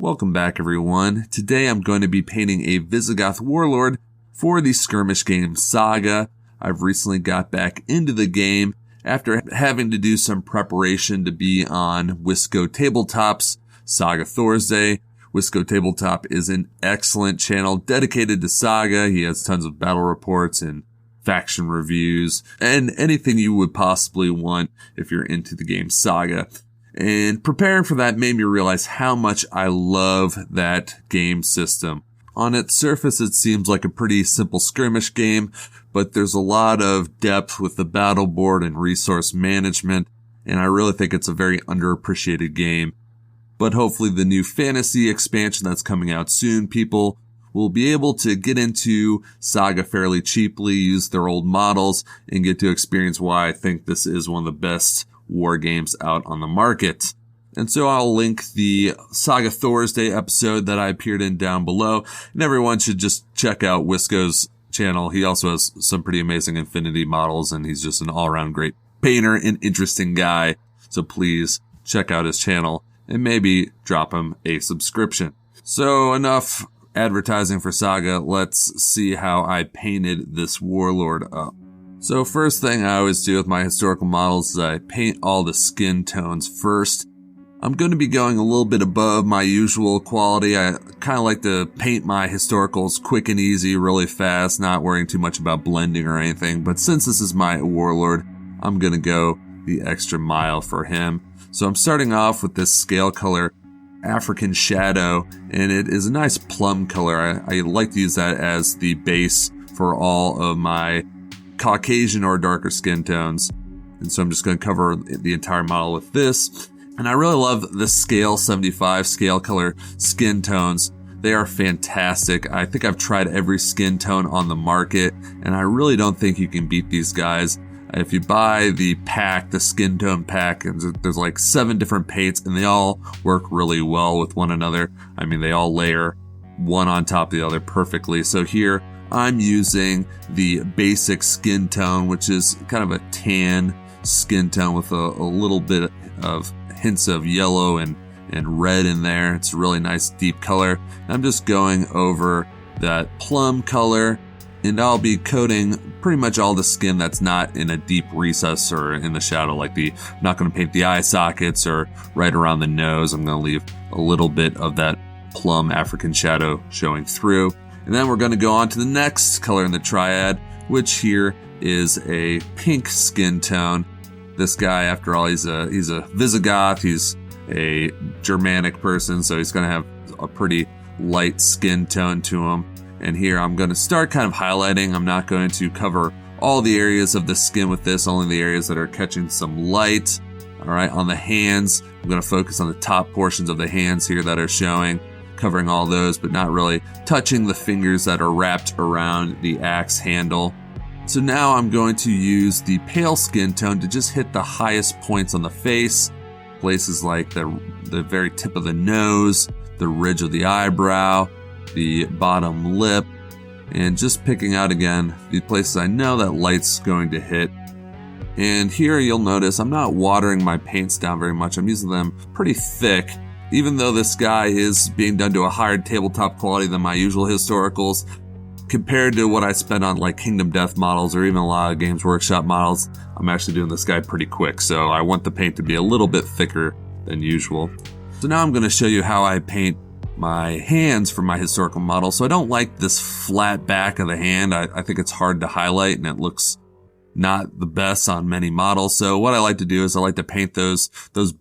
Welcome back, everyone. Today I'm going to be painting a Goth Warlord for the skirmish game Saga. I've recently got back into the game after having to do some preparation to be on Wisco Tabletop's Saga Thorsday. Wisco Tabletop is an excellent channel dedicated to Saga. He has tons of battle reports and faction reviews and anything you would possibly want if you're into the game Saga. And preparing for that made me realize how much I love that game system. On its surface, it seems like a pretty simple skirmish game, but there's a lot of depth with the battle board and resource management, and I really think it's a very underappreciated game. But hopefully the new fantasy expansion that's coming out soon, people will be able to get into Saga fairly cheaply, use their old models, and get to experience why I think this is one of the best war games out on the market. And so I'll link the Saga Thorsday episode that I appeared in down below, and everyone should just check out Wisco's channel. He also has some pretty amazing Infinity models, and he's just an all-around great painter and interesting guy. So please check out his channel and maybe drop him a subscription. So enough advertising for Saga. Let's see how I painted this warlord up. So first thing I always do with my historical models is I paint all the skin tones first. I'm going to be going a little bit above my usual quality. I kind of like to paint my historicals quick and easy, really fast, not worrying too much about blending or anything. But since this is my warlord, I'm going to go the extra mile for him. So I'm starting off with this scale color African Shadow, and it is a nice plum color. I like to use that as the base for all of my Caucasian or darker skin tones. And so I'm just going to cover the entire model with this. And I really love the scale 75 scale color skin tones. They are fantastic. I think I've tried every skin tone on the market, and I really don't think you can beat these guys. If you buy the pack, the skin tone pack, there's like 7 different paints, and they all work really well with one another. I mean, they all layer one on top of the other perfectly. So here I'm using the basic skin tone, which is kind of a tan skin tone with a little bit of hints of yellow and red in there. It's a really nice deep color. I'm just going over that plum color, and I'll be coating pretty much all the skin that's not in a deep recess or in the shadow. I'm not going to paint the eye sockets or right around the nose. I'm going to leave a little bit of that plum African Shadow showing through. And then we're going to go on to the next color in the triad, which here is a pink skin tone. This guy, after all, he's a Visigoth. He's a Germanic person, so he's going to have a pretty light skin tone to him. And here I'm going to start kind of highlighting. I'm not going to cover all the areas of the skin with this, only the areas that are catching some light. All right, on the hands, I'm going to focus on the top portions of the hands here that are showing, covering all those, but not really touching the fingers that are wrapped around the axe handle. So now I'm going to use the pale skin tone to just hit the highest points on the face, places like the very tip of the nose, the ridge of the eyebrow, the bottom lip, and just picking out again the places I know that light's going to hit. And here you'll notice I'm not watering my paints down very much. I'm using them pretty thick. Even though this guy is being done to a higher tabletop quality than my usual historicals, compared to what I spent on like Kingdom Death models or even a lot of Games Workshop models, I'm actually doing this guy pretty quick. So I want the paint to be a little bit thicker than usual. So now I'm going to show you how I paint my hands for my historical model. So I don't like this flat back of the hand. I think it's hard to highlight and it looks not the best on many models. So what I like to do is I like to paint those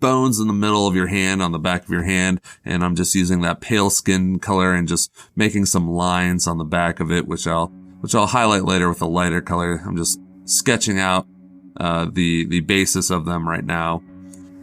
bones in the middle of your hand, on the back of your hand, and I'm just using that pale skin color and just making some lines on the back of it, which I'll highlight later with a lighter color. I'm just sketching out the basis of them right now.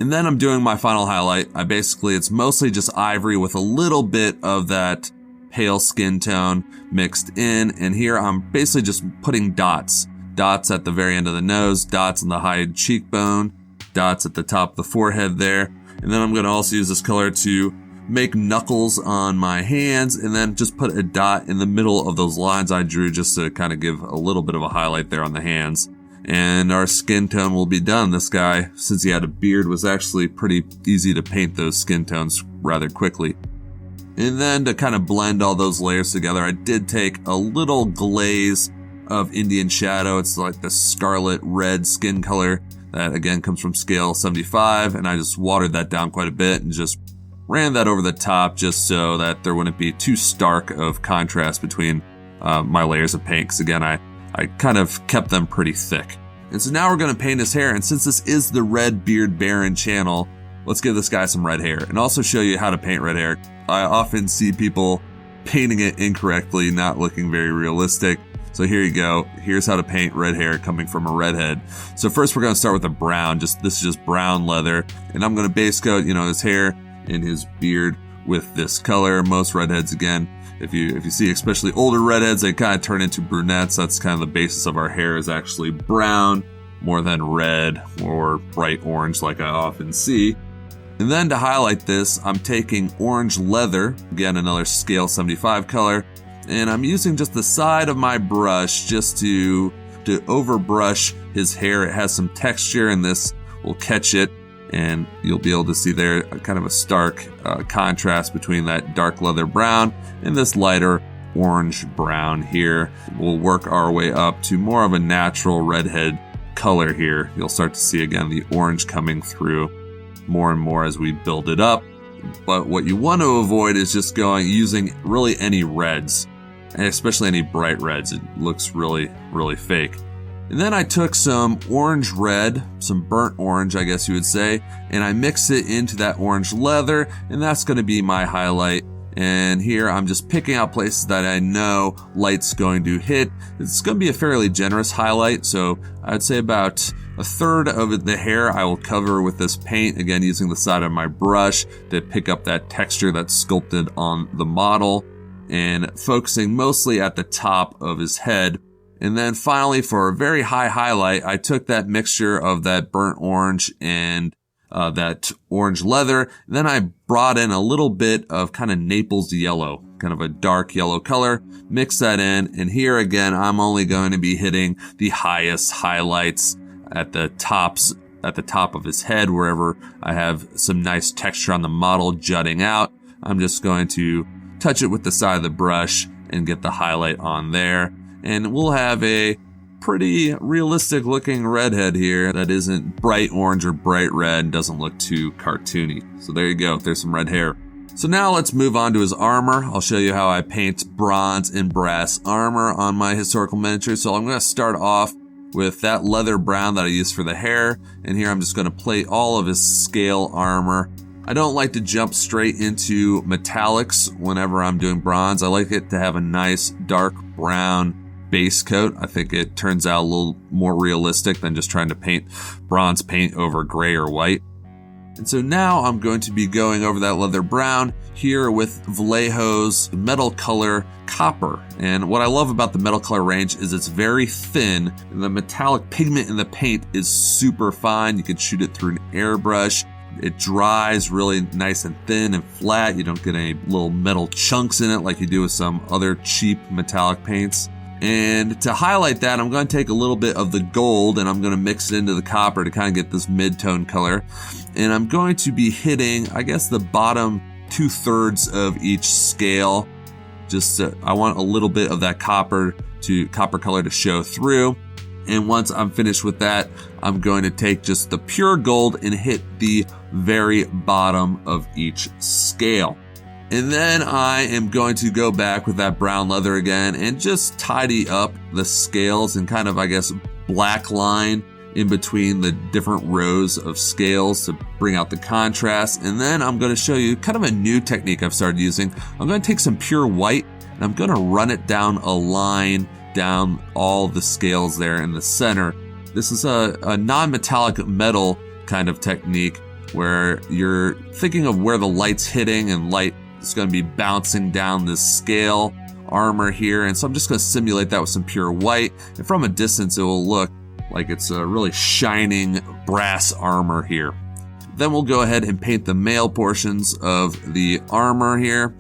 And then I'm doing my final highlight. It's mostly just ivory with a little bit of that pale skin tone mixed in, and here I'm basically just putting dots at the very end of the nose, dots on the high cheekbone, dots at the top of the forehead there. And then I'm going to also use this color to make knuckles on my hands, and then just put a dot in the middle of those lines I drew just to kind of give a little bit of a highlight there on the hands. And our skin tone will be done. This guy, since he had a beard, was actually pretty easy to paint those skin tones rather quickly. And then to kind of blend all those layers together, I did take a little glaze of Indian Shadow. It's like the scarlet red skin color that again comes from scale 75. And I just watered that down quite a bit and just ran that over the top just so that there wouldn't be too stark of contrast between my layers of paint. Because again, I kind of kept them pretty thick. And so now we're going to paint his hair. And since this is the Red Beard Baron channel, let's give this guy some red hair and also show you how to paint red hair. I often see people painting it incorrectly, not looking very realistic. So here you go. Here's how to paint red hair coming from a redhead. So first we're going to start with a brown. This is just brown leather. And I'm going to base coat, his hair and his beard with this color. Most redheads, again, if you see especially older redheads, they kind of turn into brunettes. That's kind of the basis of our hair, is actually brown more than red or bright orange like I often see. And then to highlight this, I'm taking orange leather, again another scale 75 color, and I'm using just the side of my brush just to overbrush his hair. It has some texture and this will catch it, and you'll be able to see there kind of a stark contrast between that dark leather brown and this lighter orange brown here. We'll work our way up to more of a natural redhead color here. You'll start to see again the orange coming through more and more as we build it up. But what you want to avoid is just using really any reds, and especially any bright reds. It looks really, really fake. And then I took some orange red, some burnt orange, I guess you would say, and I mixed it into that orange leather, and that's going to be my highlight. And here I'm just picking out places that I know light's going to hit. It's going to be a fairly generous highlight, so I'd say about a third of the hair I will cover with this paint, again using the side of my brush to pick up that texture that's sculpted on the model, and focusing mostly at the top of his head. And then finally, for a very high highlight, I took that mixture of that burnt orange and that orange leather. Then I brought in a little bit of kind of Naples yellow, kind of a dark yellow color, mix that in. And here again, I'm only going to be hitting the highest highlights at the top of his head, wherever I have some nice texture on the model jutting out. I'm just going to touch it with the side of the brush and get the highlight on there. And we'll have a pretty realistic looking redhead here that isn't bright orange or bright red and doesn't look too cartoony. So there you go, there's some red hair. So now let's move on to his armor. I'll show you how I paint bronze and brass armor on my historical miniature. So I'm going to start off with that leather brown that I used for the hair. And here I'm just going to plate all of his scale armor. I don't like to jump straight into metallics whenever I'm doing bronze. I like it to have a nice dark brown base coat. I think it turns out a little more realistic than just trying to paint bronze paint over gray or white. And so now I'm going to be going over that leather brown here with Vallejo's metal color copper. And what I love about the metal color range is it's very thin, and the metallic pigment in the paint is super fine. You can shoot it through an airbrush. It dries really nice and thin and flat. You don't get any little metal chunks in it like you do with some other cheap metallic paints. And to highlight that, I'm going to take a little bit of the gold and I'm going to mix it into the copper to kind of get this mid-tone color. And I'm going to be hitting, I guess, the bottom 2/3 of each scale. I want a little bit of that copper color to show through. And once I'm finished with that, I'm going to take just the pure gold and hit the very bottom of each scale. And then I am going to go back with that brown leather again and just tidy up the scales and kind of, I guess, black line in between the different rows of scales to bring out the contrast. And then I'm going to show you kind of a new technique I've started using. I'm going to take some pure white and I'm going to run it down a line down all the scales there in the center. This is a non-metallic metal kind of technique where you're thinking of where the light's hitting and light is going to be bouncing down this scale armor here. And so I'm just going to simulate that with some pure white. And from a distance, it will look like it's a really shining brass armor here. Then we'll go ahead and paint the male portions of the armor here.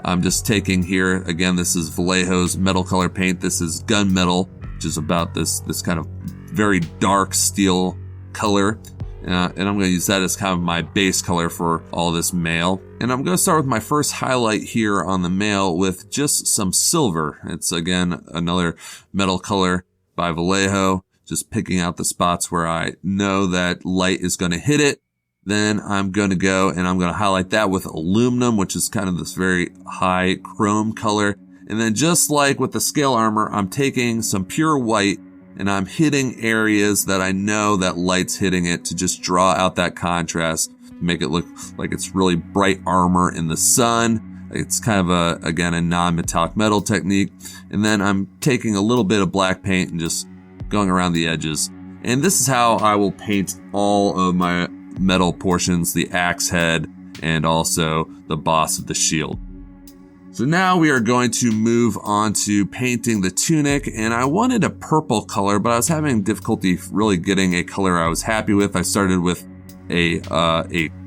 I'm just taking here, again, this is Vallejo's metal color paint. This is gunmetal, which is about this kind of very dark steel color. and I'm going to use that as kind of my base color for all this mail. And I'm going to start with my first highlight here on the mail with just some silver. It's again another metal color by Vallejo, just picking out the spots where I know that light is going to hit it. Then I'm going to go and I'm going to highlight that with aluminum, which is kind of this very high chrome color. And then just like with the scale armor, I'm taking some pure white and I'm hitting areas that I know that light's hitting it to just draw out that contrast, make it look like it's really bright armor in the sun. It's kind of again, a non-metallic metal technique. And then I'm taking a little bit of black paint and just going around the edges. And this is how I will paint all of my metal portions, the axe head and also the boss of the shield. So now we are going to move on to painting the tunic, and I wanted a purple color, but I was having difficulty really getting a color I was happy with. I started with a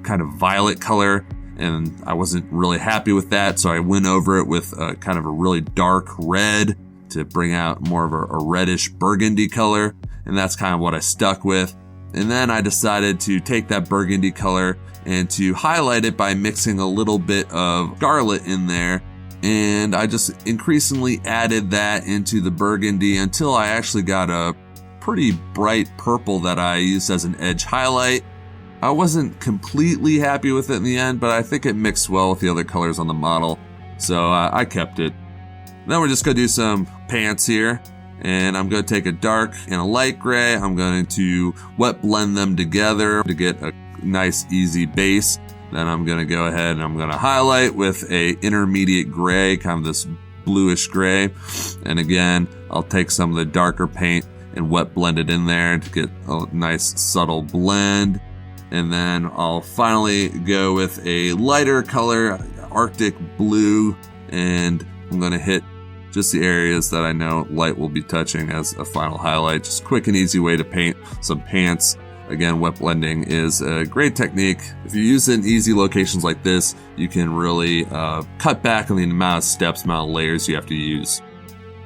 kind of violet color, and I wasn't really happy with that, so I went over it with kind of a really dark red to bring out more of a reddish burgundy color, and that's kind of what I stuck with. And then I decided to take that burgundy color and to highlight it by mixing a little bit of scarlet in there. And I just increasingly added that into the burgundy until I actually got a pretty bright purple that I used as an edge highlight. I wasn't completely happy with it in the end, but I think it mixed well with the other colors on the model, so I kept it. Then we're just going to do some pants here, and I'm going to take a dark and a light gray. I'm going to wet blend them together to get a nice easy base. Then I'm going to go ahead and I'm going to highlight with a intermediate gray, kind of this bluish gray. And again, I'll take some of the darker paint and wet blend it in there to get a nice subtle blend. And then I'll finally go with a lighter color, Arctic blue, and I'm going to hit just the areas that I know light will be touching as a final highlight. Just quick and easy way to paint some pants. Again, wet blending is a great technique. If you use it in easy locations like this, you can really cut back on the amount of steps, amount of layers you have to use.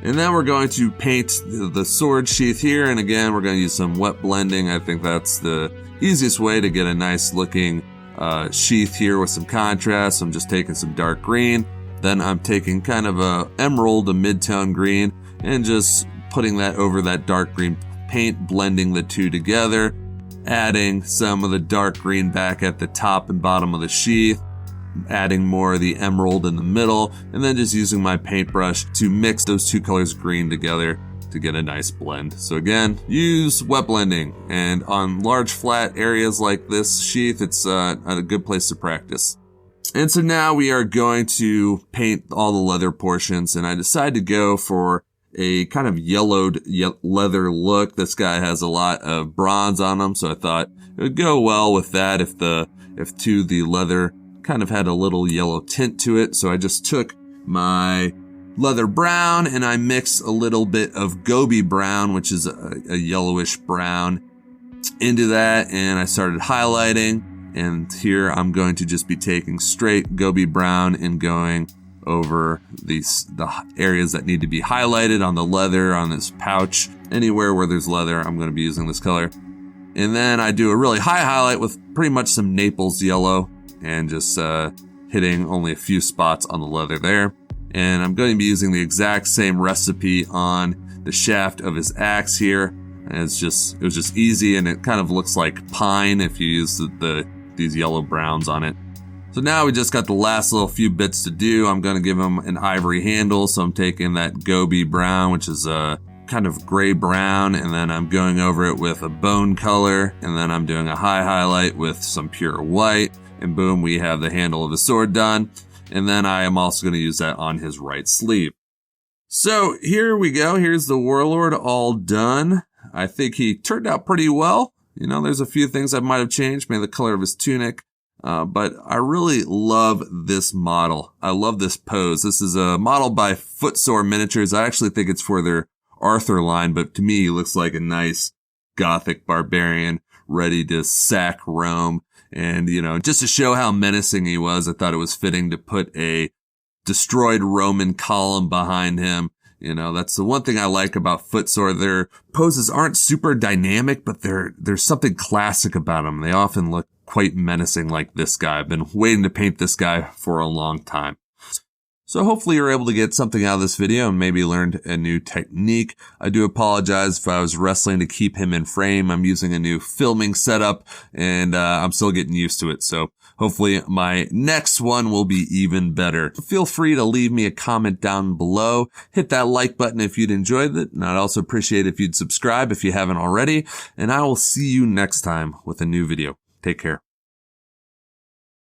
And then we're going to paint the sword sheath here. And again, we're going to use some wet blending. I think that's the easiest way to get a nice looking sheath here with some contrast. I'm just taking some dark green. Then I'm taking kind of a emerald, a mid-tone green, and just putting that over that dark green paint, blending the two together. Adding some of the dark green back at the top and bottom of the sheath, adding more of the emerald in the middle, and then just using my paintbrush to mix those two colors green together to get a nice blend. So again, use wet blending, and on large flat areas like this sheath, it's a good place to practice. And so now we are going to paint all the leather portions, and I decided to go for a kind of yellowed leather look. This guy has a lot of bronze on him, so I thought it would go well with that if the leather kind of had a little yellow tint to it. So I just took my leather brown and I mixed a little bit of gobi brown, which is a yellowish brown, into that, and I started highlighting. And here I'm going to just be taking straight gobi brown and going over the areas that need to be highlighted on the leather, on this pouch, anywhere where there's leather, I'm going to be using this color. And then I do a really high highlight with pretty much some Naples yellow and just hitting only a few spots on the leather there. And I'm going to be using the exact same recipe on the shaft of his axe here. And it was just easy, and it kind of looks like pine if you use these yellow browns on it. So now we just got the last little few bits to do. I'm going to give him an ivory handle. So I'm taking that gobi brown, which is a kind of gray brown, and then I'm going over it with a bone color, and then I'm doing a high highlight with some pure white, and boom, we have the handle of the sword done. And then I am also going to use that on his right sleeve. So here we go. Here's the Warlord all done. I think he turned out pretty well. You know, there's a few things I might have changed, maybe the color of his tunic. But I really love this model. I love this pose. This is a model by Footsore Miniatures. I actually think it's for their Arthur line, but to me, he looks like a nice Gothic barbarian ready to sack Rome. And, you know, just to show how menacing he was, I thought it was fitting to put a destroyed Roman column behind him, You know, that's the one thing I like about Footsore. Their poses aren't super dynamic, but there's something classic about them. They often look quite menacing like this guy. I've been waiting to paint this guy for a long time. So hopefully you're able to get something out of this video and maybe learned a new technique. I do apologize if I was wrestling to keep him in frame. I'm using a new filming setup and I'm still getting used to it. So hopefully my next one will be even better. Feel free to leave me a comment down below. Hit that like button if you'd enjoyed it. And I'd also appreciate if you'd subscribe if you haven't already. And I will see you next time with a new video. Take care.